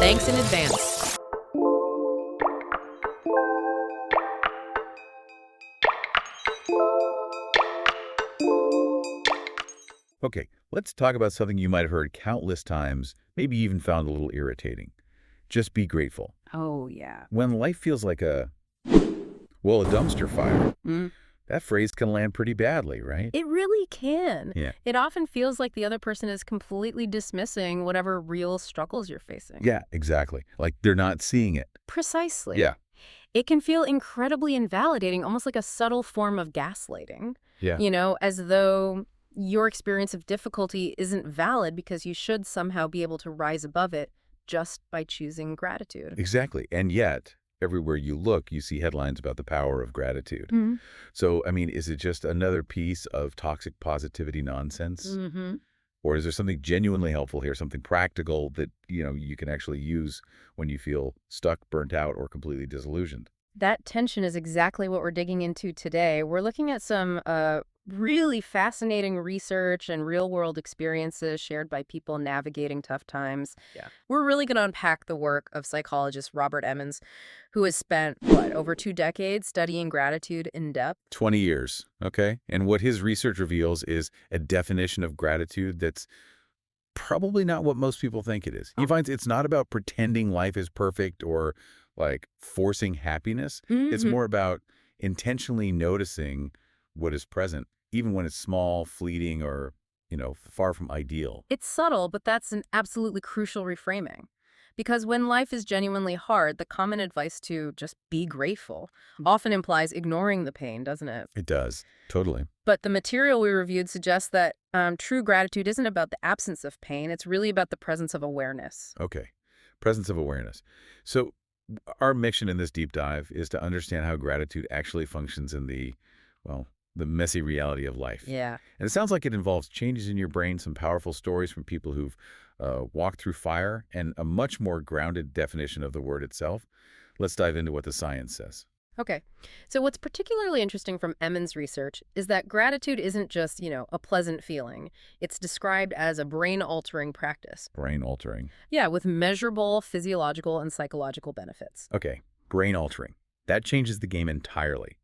Thanks in advance. Okay, let's talk about something you might have heard countless times, maybe even found a little irritating. Just be grateful. Oh, yeah. When life feels like a dumpster fire, Mm. that phrase can land pretty badly, right? It really can. Yeah. It often feels like the other person is completely dismissing whatever real struggles you're facing. Yeah, exactly. Like they're not seeing it. Precisely. Yeah. It can feel incredibly invalidating, almost like a subtle form of gaslighting. Yeah. As though your experience of difficulty isn't valid because you should somehow be able to rise above it just by choosing gratitude. Exactly. And yet, everywhere you look, you see headlines about the power of gratitude. Mm-hmm. So, I mean, is it just another piece of toxic positivity nonsense? Mm-hmm. Or is there something genuinely helpful here, something practical that, you can actually use when you feel stuck, burnt out, or completely disillusioned? That tension is exactly what we're digging into today. We're looking at some really fascinating research and real-world experiences shared by people navigating tough times. Yeah. We're really going to unpack the work of psychologist Robert Emmons, who has spent, over 2 decades studying gratitude in depth. 20 years, okay? And what his research reveals is a definition of gratitude that's probably not what most people think it is. He finds it's not about pretending life is perfect or like forcing happiness. It's more about intentionally noticing what is present, even when it's small, fleeting, or, far from ideal. It's subtle, but that's an absolutely crucial reframing. Because when life is genuinely hard, the common advice to just be grateful often implies ignoring the pain, doesn't it? It does. Totally. But the material we reviewed suggests that true gratitude isn't about the absence of pain. It's really about the presence of awareness. Okay. Presence of awareness. So our mission in this deep dive is to understand how gratitude actually functions in the messy reality of life. Yeah. And it sounds like it involves changes in your brain, some powerful stories from people who've walked through fire, and a much more grounded definition of the word itself. Let's dive into what the science says. Okay. So what's particularly interesting from Emmons' research is that gratitude isn't just, a pleasant feeling. It's described as a brain-altering practice. Brain altering. Yeah, with measurable physiological and psychological benefits. Okay, brain altering. That changes the game entirely.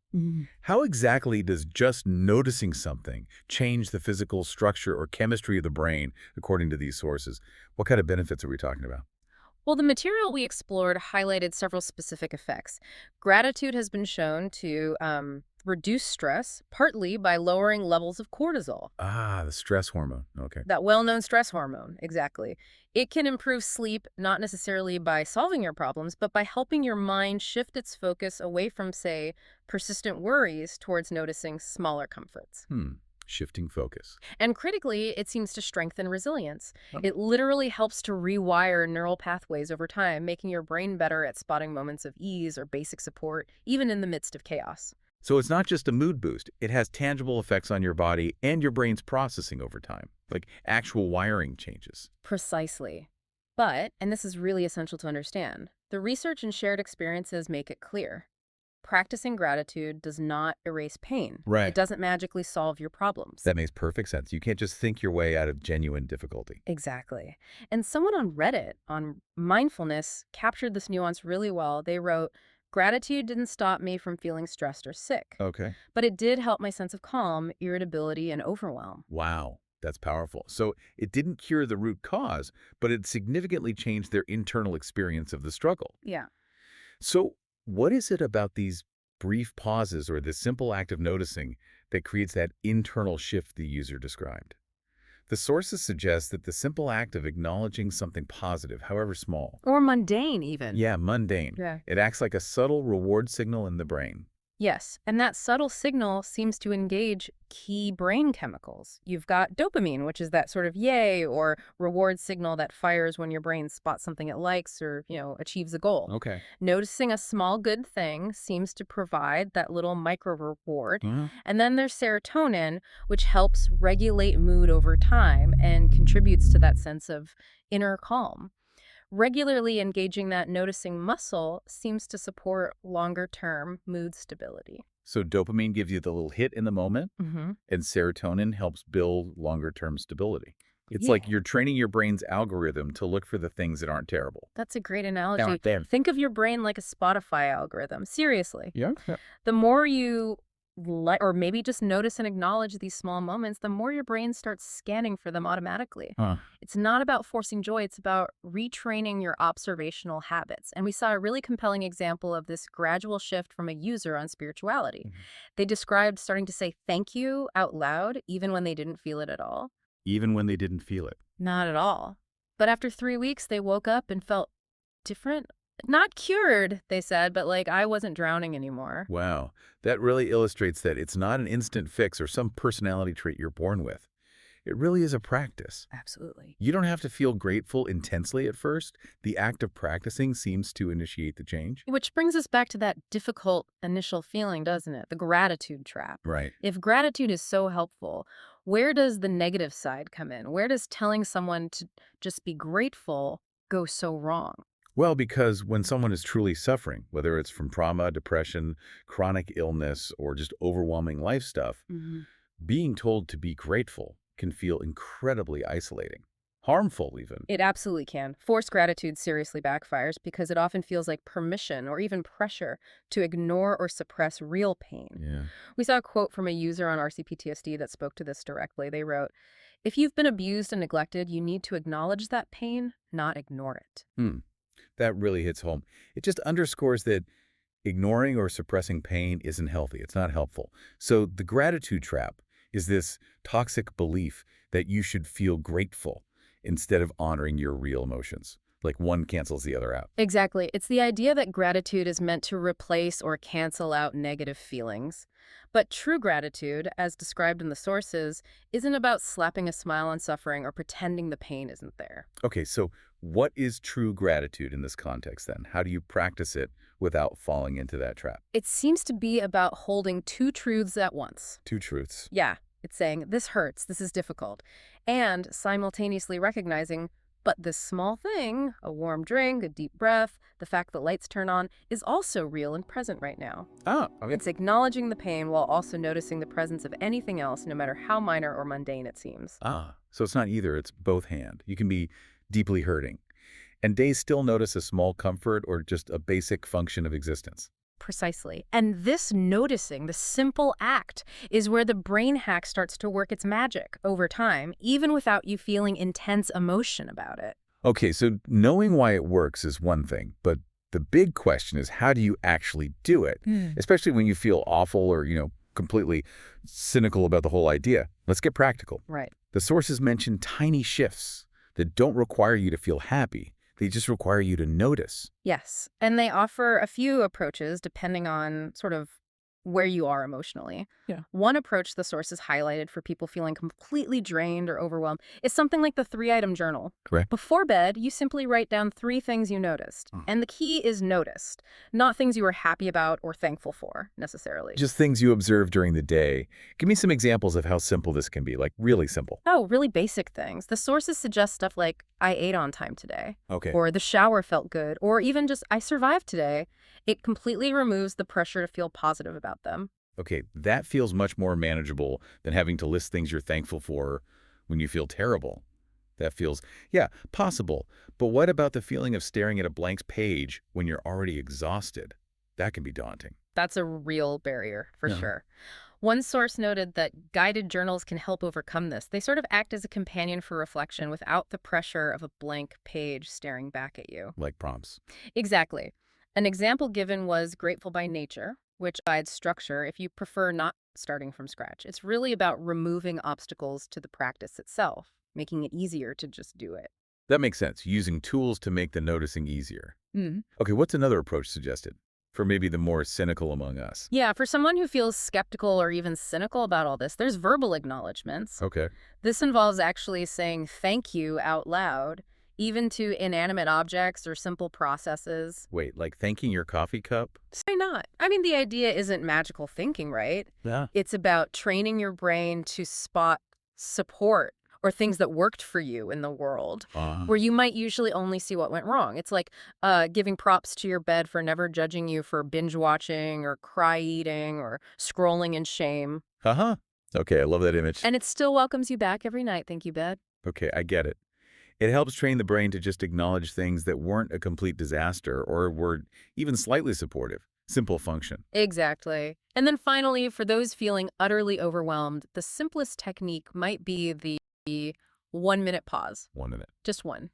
How exactly does just noticing something change the physical structure or chemistry of the brain, according to these sources? What kind of benefits are we talking about? Well, the material we explored highlighted several specific effects. Gratitude has been shown to reduce stress, partly by lowering levels of cortisol. Ah, the stress hormone. Okay. That well-known stress hormone, exactly. It can improve sleep, not necessarily by solving your problems, but by helping your mind shift its focus away from, say, persistent worries towards noticing smaller comforts. Shifting focus. And critically, it seems to strengthen resilience. Oh. It literally helps to rewire neural pathways over time, making your brain better at spotting moments of ease or basic support, even in the midst of chaos. So it's not just a mood boost. It has tangible effects on your body and your brain's processing over time, like actual wiring changes. Precisely. But, and this is really essential to understand, the research and shared experiences make it clear. Practicing gratitude does not erase pain. Right. It doesn't magically solve your problems. That makes perfect sense. You can't just think your way out of genuine difficulty. Exactly. And someone on Reddit on mindfulness captured this nuance really well. They wrote, "Gratitude didn't stop me from feeling stressed or sick, Okay. but it did help my sense of calm, irritability, and overwhelm." Wow. That's powerful. So it didn't cure the root cause, but it significantly changed their internal experience of the struggle. Yeah. So what is it about these brief pauses or the simple act of noticing that creates that internal shift the user described? The sources suggest that the simple act of acknowledging something positive, however small, Or mundane, even. yeah, mundane, Yeah. it acts like a subtle reward signal in the brain. Yes, and that subtle signal seems to engage key brain chemicals. You've got dopamine, which is that sort of yay or reward signal that fires when your brain spots something it likes or, achieves a goal. Okay. Noticing a small good thing seems to provide that little micro reward. Mhm. And then there's serotonin, which helps regulate mood over time and contributes to that sense of inner calm. Regularly engaging that noticing muscle seems to support longer-term mood stability. So dopamine gives you the little hit in the moment, Mm-hmm. and serotonin helps build longer-term stability. It's Yeah, like you're training your brain's algorithm to look for the things that aren't terrible. that's a great They analogy. aren't them. Think of your brain like a Spotify algorithm. Seriously. Yeah. Yeah. The more you or maybe just notice and acknowledge these small moments, the more your brain starts scanning for them automatically. Huh. It's not about forcing joy, it's about retraining your observational habits. And we saw a really compelling example of this gradual shift from a user on spirituality. Mhm. They described starting to say thank you out loud, even when they didn't feel it at all. Even when they didn't feel it. Not at all. But after 3 weeks, they woke up and felt different. Not cured, they said, but like I wasn't drowning anymore. Wow. That really illustrates that it's not an instant fix or some personality trait you're born with. It really is a practice. Absolutely. You don't have to feel grateful intensely at first. The act of practicing seems to initiate the change. Which brings us back to that difficult initial feeling, doesn't it? The gratitude trap. Right. If gratitude is so helpful, where does the negative side come in? Where does telling someone to just be grateful go so wrong? Well, because when someone is truly suffering, whether it's from trauma, depression, chronic illness, or just overwhelming life stuff, hmm being told to be grateful can feel incredibly isolating, harmful even. It absolutely can. Forced gratitude seriously backfires because it often feels like permission or even pressure to ignore or suppress real pain. Yeah. We saw a quote from a user on RCPTSD that spoke to this directly. They wrote, "If you've been abused and neglected, you need to acknowledge that pain, not ignore it." Hmm. That really hits home. It just underscores that ignoring or suppressing pain isn't healthy. It's not helpful. So the gratitude trap is this toxic belief that you should feel grateful instead of honoring your real emotions. Like one cancels the other out. Exactly. It's the idea that gratitude is meant to replace or cancel out negative feelings. But true gratitude, as described in the sources, isn't about slapping a smile on suffering or pretending the pain isn't there. Okay, so what is true gratitude in this context then? How do you practice it without falling into that trap? It seems to be about holding two truths at once. Two truths. Yeah, it's saying, this hurts, this is difficult, and simultaneously recognizing, but this small thing, a warm drink, a deep breath, the fact that lights turn on, is also real and present right now. Ah, okay. It's acknowledging the pain while also noticing the presence of anything else, no matter how minor or mundane it seems. Ah, so it's not either, it's both hand. You can be deeply hurting and days still notice a small comfort or just a basic function of existence. Precisely. And this noticing, the simple act, is where the brain hack starts to work its magic over time, even without you feeling intense emotion about it. Okay, so knowing why it works is one thing, but the big question is how do you actually do it? Especially when you feel awful or, completely cynical about the whole idea. Let's get practical. Right. The sources mention tiny shifts that don't require you to feel happy. They just require you to notice. Yes. And they offer a few approaches depending on sort of where you are emotionally. Yeah. One approach the sources highlighted for people feeling completely drained or overwhelmed is something like the 3-item journal. Correct. Before bed, you simply write down 3 things you noticed. And the key is noticed, not things you were happy about or thankful for, necessarily. Just things you observe during the day. Give me some examples of how simple this can be, like really simple. Oh, really basic things. The sources suggest stuff like, I ate on time today, Okay. or the shower felt good, or even just, I survived today. It completely removes the pressure to feel positive about them. Okay, that feels much more manageable than having to list things you're thankful for when you feel terrible. That feels, yeah, possible. But what about the feeling of staring at a blank page when you're already exhausted? That can be daunting. That's a real barrier, for Yeah. sure. One source noted that guided journals can help overcome this. They sort of act as a companion for reflection without the pressure of a blank page staring back at you. Like prompts. Exactly. An example given was Grateful by Nature, which provides structure if you prefer not starting from scratch. It's really about removing obstacles to the practice itself, making it easier to just do it. That makes sense, using tools to make the noticing easier. Mm. Okay, what's another approach suggested for maybe the more cynical among us? Yeah, for someone who feels skeptical or even cynical about all this, there's verbal acknowledgments. Okay. This involves actually saying thank you out loud, even to inanimate objects or simple processes. Wait, like thanking your coffee cup? Why not? I mean, the idea isn't magical thinking, right? Yeah. It's about training your brain to spot support or things that worked for you in the world, where you might usually only see what went wrong. It's like giving props to your bed for never judging you for binge watching or cry eating or scrolling in shame. Uh-huh. Okay, I love that image. And it still welcomes you back every night. Thank you, bed. Okay, I get it. It helps train the brain to just acknowledge things that weren't a complete disaster or were even slightly supportive. Simple function. Exactly. And then finally, for those feeling utterly overwhelmed, the simplest technique might be the 1 minute pause. 1 minute. Just one.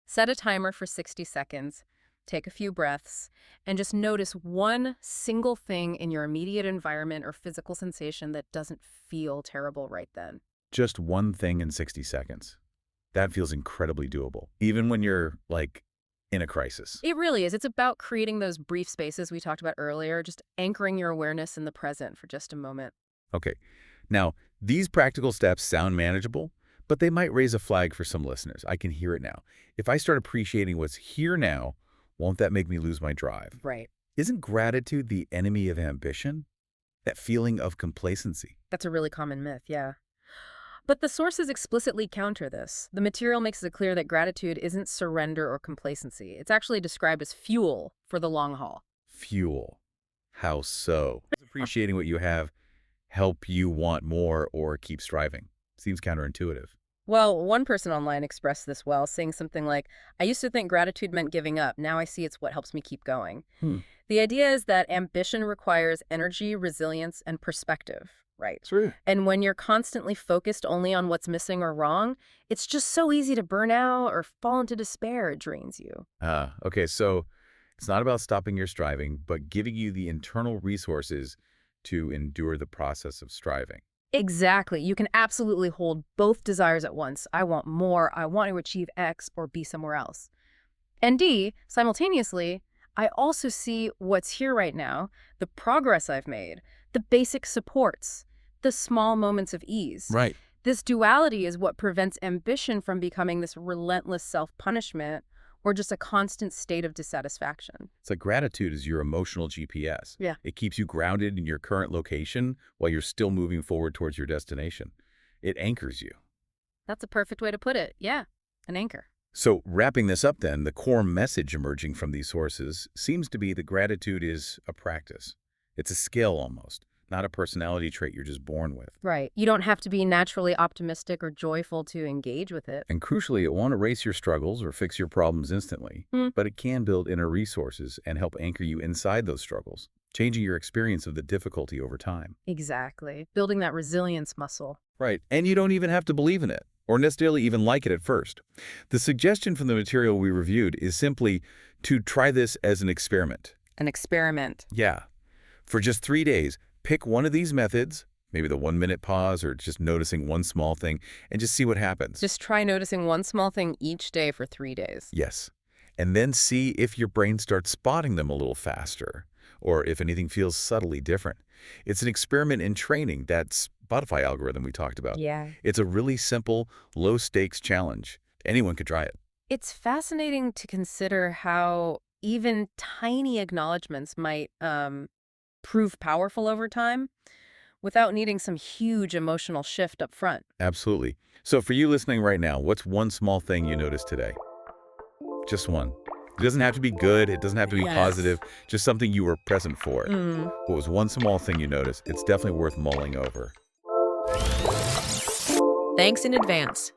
Set a timer for 60 seconds, take a few breaths, and just notice one single thing in your immediate environment or physical sensation that doesn't feel terrible right then. Just one thing in 60 seconds. That feels incredibly doable, even when you're, like, in a crisis. It really is. It's about creating those brief spaces we talked about earlier, just anchoring your awareness in the present for just a moment. Okay. Now, these practical steps sound manageable, but they might raise a flag for some listeners. I can hear it now. If I start appreciating what's here now, won't that make me lose my drive? Right. Isn't gratitude the enemy of ambition? That feeling of complacency. That's a really common myth, yeah. But the sources explicitly counter this. The material makes it clear that gratitude isn't surrender or complacency. It's actually described as fuel for the long haul. Fuel. How so? Does appreciating what you have help you want more or keep striving? Seems counterintuitive. Well, one person online expressed this well, saying something like, I used to think gratitude meant giving up. Now I see it's what helps me keep going. Hmm. The idea is that ambition requires energy, resilience, and perspective, right? True. And when you're constantly focused only on what's missing or wrong, it's just so easy to burn out or fall into despair. It drains you. Okay, so it's not about stopping your striving, but giving you the internal resources to endure the process of striving. Exactly. You can absolutely hold both desires at once. I want more. I want to achieve X or be somewhere else. And D, simultaneously, I also see what's here right now, the progress I've made, the basic supports, the small moments of ease. Right. This duality is what prevents ambition from becoming this relentless self-punishment or just a constant state of dissatisfaction. It's like gratitude is your emotional GPS. Yeah. It keeps you grounded in your current location while you're still moving forward towards your destination. It anchors you. That's a perfect way to put it. Yeah, an anchor. So wrapping this up then, the core message emerging from these sources seems to be that gratitude is a practice. It's a skill almost, not a personality trait you're just born with. Right. You don't have to be naturally optimistic or joyful to engage with it. And crucially, it won't erase your struggles or fix your problems instantly, but it can build inner resources and help anchor you inside those struggles, changing your experience of the difficulty over time. Exactly. Building that resilience muscle. Right. And you don't even have to believe in it or necessarily even like it at first. The suggestion from the material we reviewed is simply to try this as an experiment. An experiment. Yeah. For just 3 days, pick one of these methods, maybe the 1-minute pause or just noticing one small thing, and just see what happens. Just try noticing one small thing each day for 3 days. Yes. And then see if your brain starts spotting them a little faster, or if anything feels subtly different. It's an experiment in training, that Spotify algorithm we talked about. Yeah. It's a really simple, low-stakes challenge. Anyone could try it. It's fascinating to consider how even tiny acknowledgments might prove powerful over time without needing some huge emotional shift up front. Absolutely. So for you listening right now, what's one small thing you noticed today? Just one. It doesn't have to be good. It doesn't have to be positive. Just something you were present for. What was one small thing you noticed? It's definitely worth mulling over. Thanks in advance.